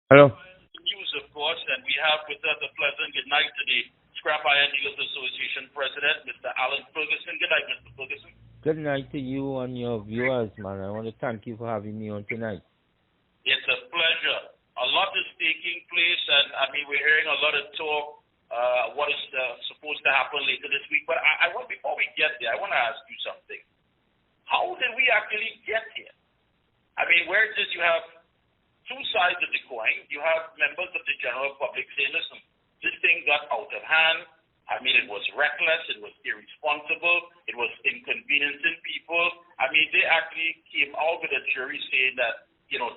Hello. News, of course, and we have with us a pleasant good night to the Scrap Iron Dealers Association President, Mr. Allan Ferguson. Good night, Mr. Ferguson. Good night to you and your viewers, man. I want to thank you for having me on tonight. It's a pleasure. A lot is taking place, and I mean, we're hearing a lot of talk. What is supposed to happen later this week? But I want, before we get there, I want to ask you something. How did we actually get here? I mean, where did you have two sides of the coin? You have members of the general public saying, listen, this thing got out of hand. I mean, it was reckless. It was irresponsible. It was inconveniencing people. I mean, they actually came out with a jury saying that,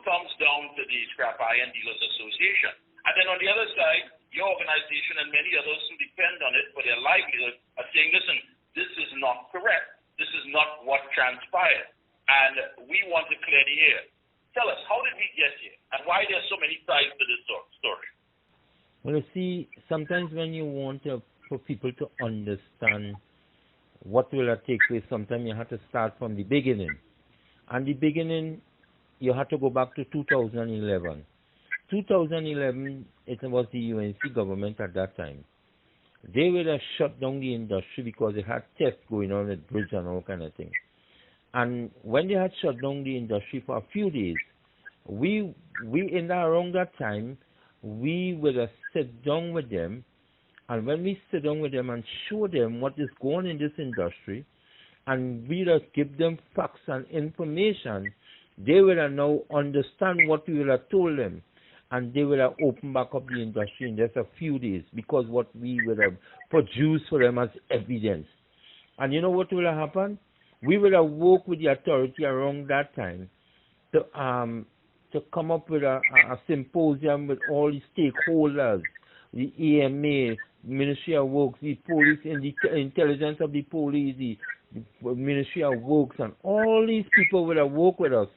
thumbs down to the Scrap Iron Dealers Association. And then on the other side, your organization and many others who depend on it for their livelihood are saying, listen, this is not correct. This is not what transpired. And we want to clear the air. Tell us, how did we get here? And why there are so many sides to this story? Well, you see, sometimes when you want for people to understand what will take place, sometimes you have to start from the beginning. And the beginning, you have to go back to 2011. 2011, it was the UNC government at that time. They would have shut down the industry because they had tests going on at bridge and all kind of things. And when they had shut down the industry for a few days, we in around that time, we would have sit down with them, and when we sit down with them and show them what is going in this industry, and we would give them facts and information, they will now understand what we would have told them, and they will have opened back up the industry in just a few days because what we would have produced for them as evidence. And you know what will have happened? We would have worked with the authority around that time to come up with a symposium with all the stakeholders, the EMA, Ministry of Works, the police, and the intelligence of the police, the Ministry of Works, and all these people would have worked with us.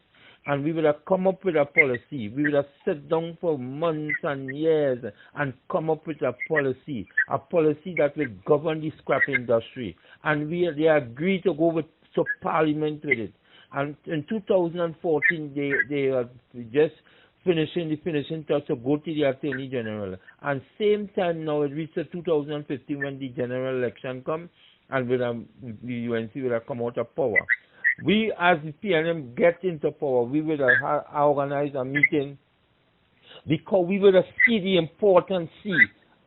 And we would have come up with a policy. We would have sat down for months and years and come up with a policy that will govern the scrap industry. And they agreed to go to Parliament with it. And in 2014, they are just finishing the finishing touch to go to the Attorney General. And same time now, it reached 2015 when the general election comes, and the UNC will have come out of power. We, as the PNM, get into power. We will organize a meeting because we will see the importance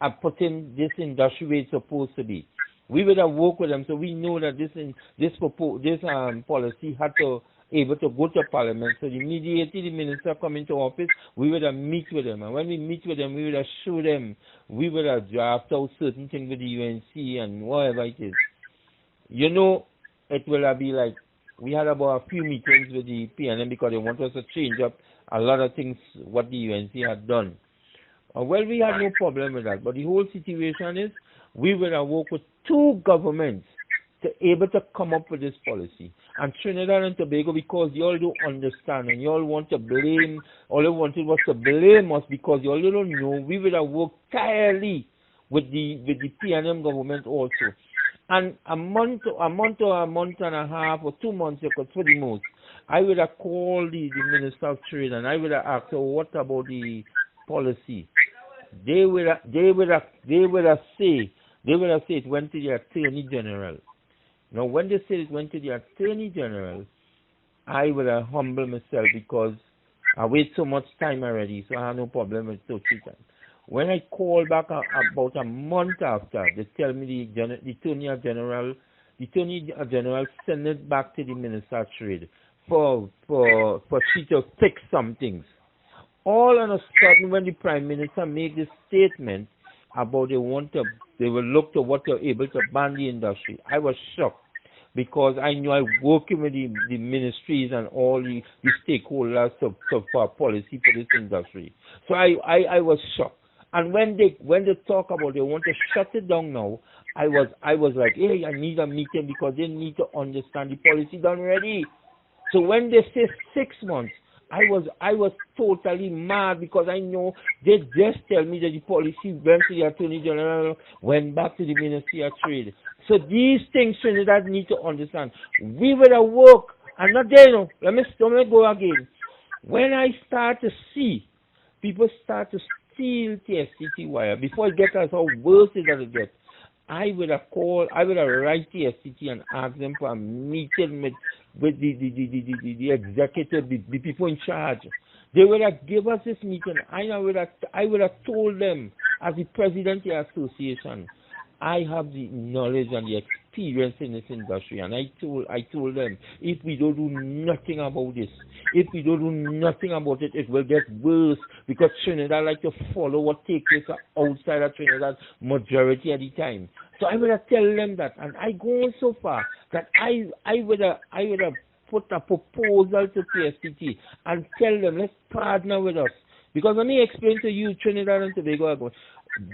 of putting this industry where it's supposed to be. We will have worked with them, so we know that this policy had to able to go to Parliament. So immediately the minister come into office, we will have meet with them. And when we meet with them, we will have show them, we will have draft out certain things with the UNC and whatever it is. It will be like, we had about a few meetings with the PNM because they want us to change up a lot of things what the UNC had done. Well, we had no problem with that. But the whole situation is we will have worked with two governments to able to come up with this policy. And Trinidad and Tobago, because you all don't understand and you all want to blame, all you wanted was to blame us because you all don't know, we will have worked tirelessly with the PNM government also. And a month or a month and a half or 2 months, for the most, I would have called the Minister of Trade and I would have asked her, what about the policy? They would have said it went to the Attorney General. Now, when they said it went to the Attorney General, I would have humbled myself because I wait so much time already, so I have no problem with so much time. When I called back about a month after, they tell me the Attorney General sent it back to the Minister of Trade for she to fix some things. All on a sudden, when the Prime Minister made this statement about they will look to what they're able to ban the industry, I was shocked because I knew I was working with the ministries and all the stakeholders for a policy for this industry. So I was shocked. And when they talk about they want to shut it down now, I was like, hey, I need a meeting because they need to understand the policy done already. So when they say 6 months, I was totally mad because I know they just tell me that the policy went to the Attorney General, went back to the Ministry of Trade. So these things Trinidad need to understand. We will have work, and not there, let me go again. When I start to see people start to steal TSTT wire, before it gets as how worse it does it get, I would have write TSTT and asked them for a meeting with the executive, the people in charge. They would have given us this meeting. I would have told them, as the president of the association, I have the knowledge and the experience in this industry, and I told them, if we don't do nothing about this, if we don't do nothing about it, it will get worse, because Trinidad like to follow what takes place outside of Trinidad majority of the time. So I would have tell them that, and I go on so far that I would have put a proposal to PSTT and tell them, let's partner with us. Because let me explain to you, Trinidad and Tobago,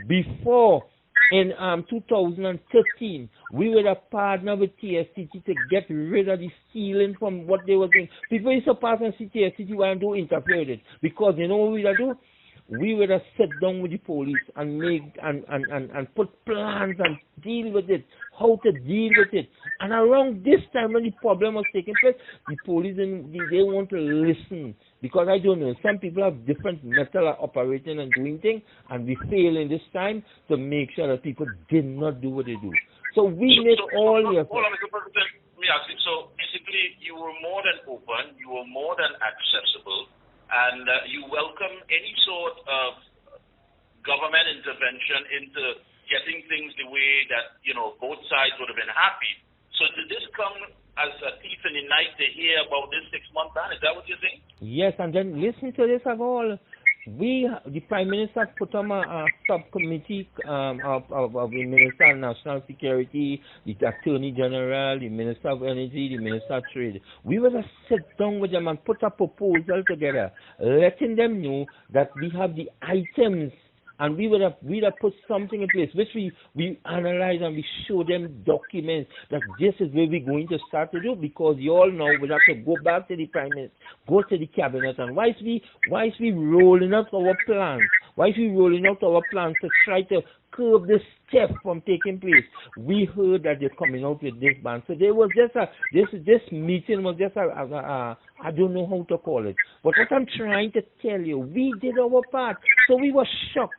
before in 2013, we would have partnered with TSTT to get rid of the stealing from what they were doing. People used to pass and see TSTT and do interfere with it. Because you know what we would do? We would have sat down with the police and put plans and deal with it, how to deal with it. And around this time when the problem was taking place, the police, they want to listen. Because I don't know, some people have different methods of operating and doing things, and we fail in this time to make sure that people did not do what they do. So we make all the effort. Hold on, Mr. President, let me ask you. So basically, you were more than open, you were more than accessible, and you welcome any sort of government intervention into getting things the way that, you know, both sides would have been happy. So did this come as a thief in the night to hear about this 6-month ban? Is that what you're saying? Yes, and then listen to this of all. The Prime Minister put on a subcommittee of the Minister of National Security, the Attorney General, the Minister of Energy, the Minister of Trade. We will just sit down with them and put a proposal together, letting them know that we have the items, and we'd have put something in place, which we analyze and we show them documents that this is where we're going to start to do, because you all know we have to go back to the Prime Minister, go to the Cabinet, and why is we rolling out our plans? Why is we rolling out our plans to try to curb this theft from taking place? We heard that they're coming out with this ban. So there was just this meeting was just I don't know how to call it. But what I'm trying to tell you, we did our part. So we were shocked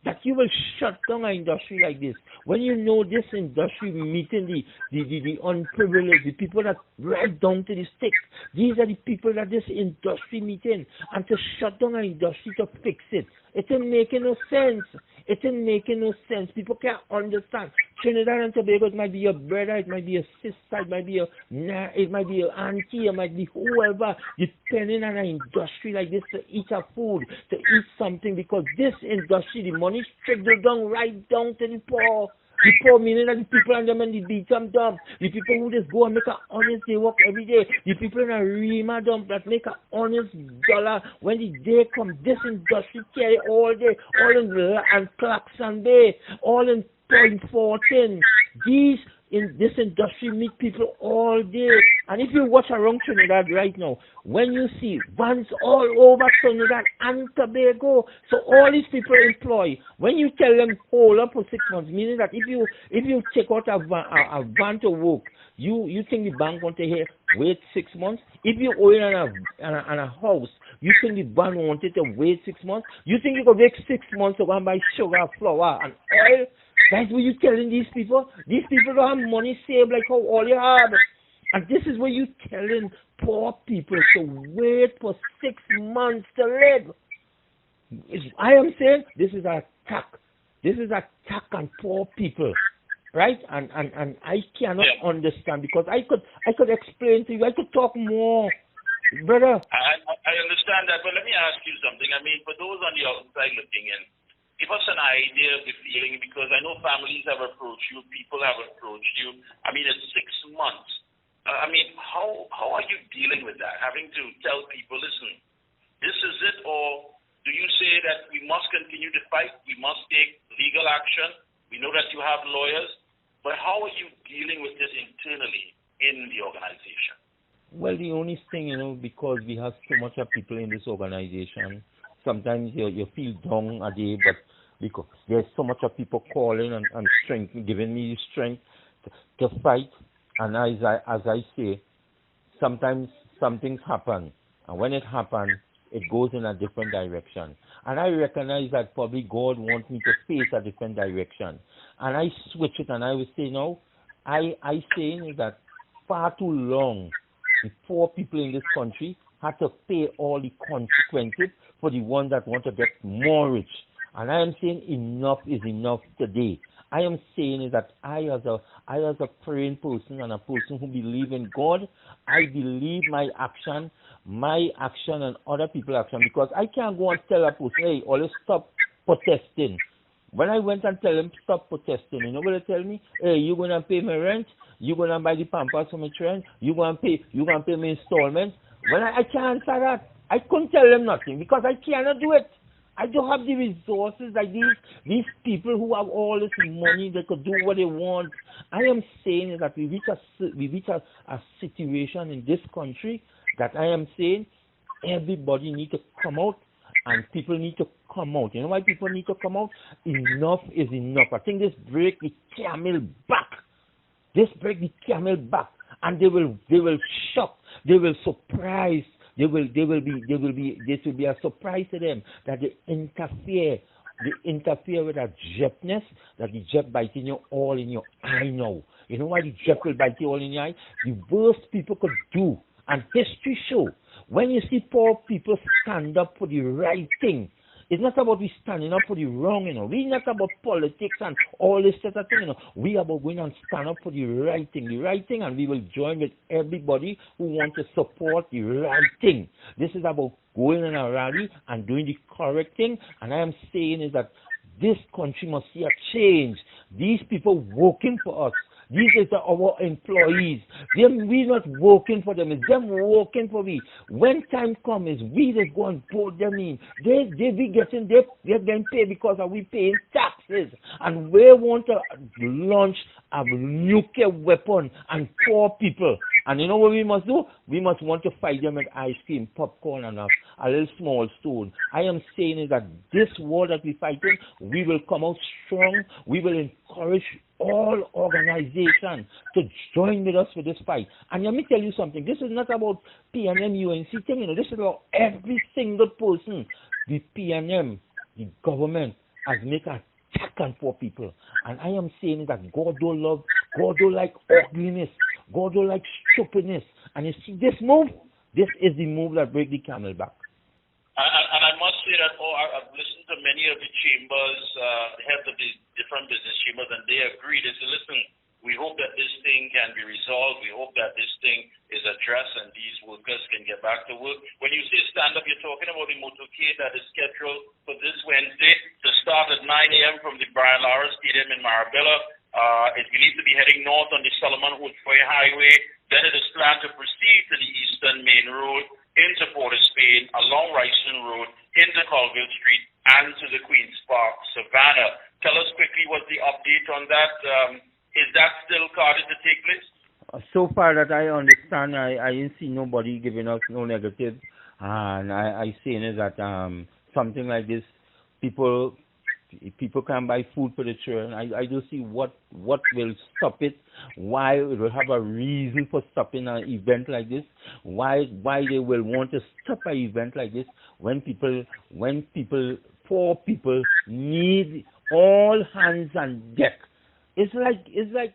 that you will shut down an industry like this when you know this industry meeting the unprivileged, the people that right down to the sticks. These are the people that this industry meeting, and to shut down an industry to fix it, it ain't making no sense. It ain't making no sense. People can't understand. Trinidad and Tobago, it might be your brother, it might be your sister, it might be your auntie, it might be whoever, depending on an industry like this to eat a food, to eat something, because this industry, the money trickled down right down to the poor. The poor meaning that the people on them and the beat-em dump, the people who just go and make an honest day work every day, the people in a Rima dump that make an honest dollar when the day comes. This industry carry all day, all in Clarkson Bay, all in Point 14. These in this industry meet people all day. And if you watch around Trinidad right now, when you see vans all over Trinidad and Tobago, so all these people employ. When you tell them hold up for 6 months, meaning that if you take out a van to work, you think the bank want to hear wait 6 months? If you own a house, you think the bank wanted to wait 6 months? You think you could wait 6 months to go and buy sugar, flour, and oil? That's what you're telling these people. These people don't have money saved like how all you have. And this is what you're telling poor people to wait for 6 months to live. I am saying this is an attack. This is an attack on poor people. Right? And I cannot understand, because I could explain to you, I could talk more. Brother. I understand that, but let me ask you something. I mean, for those on the outside looking in, give us an idea of the feeling, because I know families have approached you, people have approached you. I mean, it's 6 months. I mean, how are you dealing with that? Having to tell people, listen, this is it, or do you say that we must continue to fight, we must take legal action? We know that you have lawyers, but how are you dealing with this internally in the organization? Well, the only thing, because we have so much of people in this organization, sometimes you feel down a day, but because there's so much of people calling and strength, giving me the strength to fight. And as I say, sometimes some things happen, and when it happens, it goes in a different direction. And I recognize that probably God wants me to face a different direction. And I switch it, and I will say, no, I saying that far too long the poor people in this country had to pay all the consequences for the ones that want to get more rich. And I am saying enough is enough today. I am saying is that I as a praying person and a person who believes in God, I believe my action and other people's action, because I can't go and tell a person, hey, always stop protesting. When I went and tell them stop protesting, you know what they tell me? Hey, you're gonna pay my rent, you're gonna buy the pampers for my children, you're gonna pay my installments. Well, I can't answer that. I couldn't tell them nothing because I cannot do it. I don't have the resources like these people who have all this money. They could do what they want. I am saying that we reach a situation in this country that I am saying everybody need to come out, and people need to come out. You know why people need to come out? Enough is enough. I think this break the camel back. This break the camel back, and they will shock. They will surprise. This will be a surprise to them that they interfere with a jepness, that the jep biting you all in your eye now. You know why the jep will bite you all in your eye? The worst people could do, and history show, when you see poor people stand up for the right thing, it's not about we standing up for the wrong, you know. We're not about politics and all this sort of thing, you know. We are about going and stand up for the right thing, and we will join with everybody who wants to support the right thing. This is about going in a rally and doing the correct thing, and I am saying is that this country must see a change. These people working for us. These are our employees. We're not working for them. It's them working for me. When time comes, we just go and put them in. They're getting paid because we paying taxes. And we want to launch a nuclear weapon and poor people. And you know what we must do? We must want to fight them with ice cream, popcorn, and a little small stone. I am saying is that this war that we're fighting, we will come out strong. We will encourage all organizations to join with us for this fight. And let me tell you something. This is not about PNM, UNC thing. You know, this is about every single person. The PNM, the government, has made an attack on poor people. And I am saying that God don't like ugliness. God don't like stupidness. And you see this move? This is the move that breaks the camel back. And I must say that I've listened to many of the chambers, the heads of the different business chambers, and they agree. They say, listen, we hope that this thing can be resolved. We hope that this thing is addressed and these workers can get back to work. When you say stand up, you're talking about the motorcade that is scheduled for this Wednesday to start at 9 a.m. from the Brian Lara Stadium in Marabella. It will need to be heading north on the Solomon Woodfoy Highway. Then it is planned to proceed to the Eastern Main Road, into Port of Spain, along Ryson Road, into Colville Street, and to the Queen's Park, Savannah. Tell us quickly what's the update on that. Is that still carded to take place? So far that I understand, I didn't see nobody giving us no negative. And I saying is that something like this, people can buy food for the children. I don't see what will stop it. Why it will have a reason for stopping an event like this? Why they will want to stop an event like this when poor people need all hands on deck? It's like